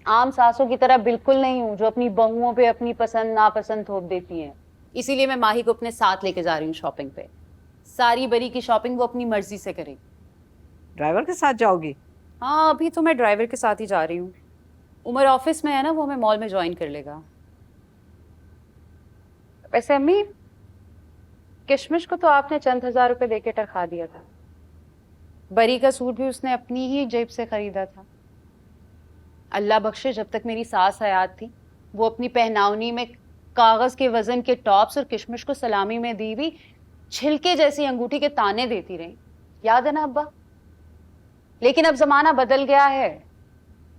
आम सासों की तरह बिल्कुल नहीं हूँ जो अपनी बहुओं पे अपनी पसंद नापसंद थोप देती हैं। इसीलिए मैं माही को अपने साथ लेके जा रही हूँ शॉपिंग पे। सारी बरी की शॉपिंग वो अपनी मर्जी से करेगी। ड्राइवर के साथ जाओगी? हाँ, अभी तो मैं ड्राइवर के साथ ही जा रही हूँ। उमर ऑफिस में है ना, वो हमें मॉल में ज्वाइन कर लेगा। वैसे अम्मी, किशमिश को तो आपने चंद हजार रुपए देके टरखा दिया था। बरी का सूट भी उसने अपनी ही जेब से खरीदा था। अल्लाह बख्शे, जब तक मेरी सास हयात थी वो अपनी पहनावनी में कागज के वजन के टॉप्स और किशमिश को सलामी में दी हुई छिलके जैसी अंगूठी के ताने देती रही। याद है ना अब्बा? लेकिन अब जमाना बदल गया है।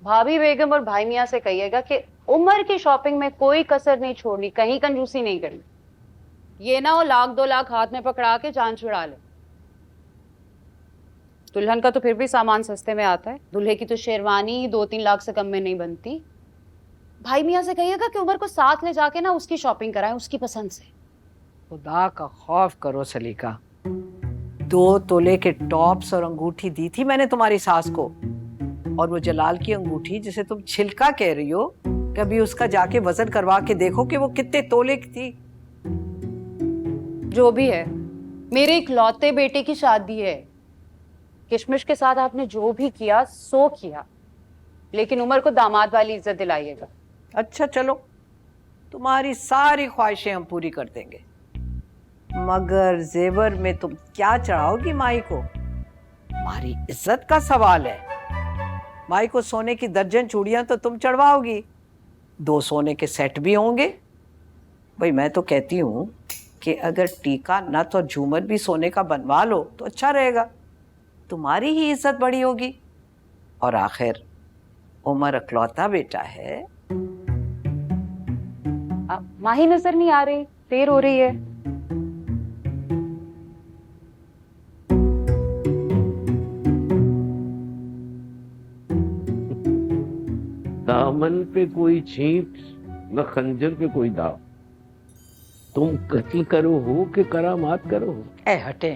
भाभी बेगम और भाई मियां से कहिएगा कि उमर की शॉपिंग में कोई कसर नहीं छोड़नी, कहीं कंजूसी नहीं करनी। ये ना हो 1-2 लाख हाथ में पकड़ा के जान छुड़ा ले। दुल्हन का तो फिर भी सामान सस्ते में आता है, दूल्हे की तो शेरवानी ही 2-3 लाख से कम में नहीं बनती। भाई मियां से कहिएगा कि उमर को साथ ले जाके ना उसकी शॉपिंग कराएं, उसकी पसंद से। खुदा का खौफ करो सलीका, 2 तोले के टॉप्स और अंगूठी दी थी मैंने तुम्हारी सास को, और वो जलाल की अंगूठी जिसे तुम छिलका कह रही हो, कभी उसका जाके वजन करवा के देखो कि वो कितने तोले की थी। जो भी है, मेरे इकलौते बेटे की शादी है। किशमिश के साथ आपने जो भी किया सो किया, लेकिन उमर को दामाद वाली इज्जत दिलाइएगा। अच्छा चलो, तुम्हारी सारी ख्वाहिशें हम पूरी कर देंगे, मगर जेवर में तुम क्या चढ़ाओगी माई को? हमारी इज्जत का सवाल है। माई को सोने की दर्जन चूड़ियां तो तुम चढ़वाओगी, 2 सोने के सेट भी होंगे। भाई मैं तो कहती हूँ कि अगर टीका नथ और झूमर भी सोने का बनवा लो तो अच्छा रहेगा, तुम्हारी ही इज्जत बड़ी होगी। और आखिर उमर अकलौता बेटा है। माही नजर नहीं आ रही, देर हो रही है। दामन पे कोई छींट न खंजर पे कोई दाव। तुम कत्ल करो हो कि करामात करो हो। ए हटे।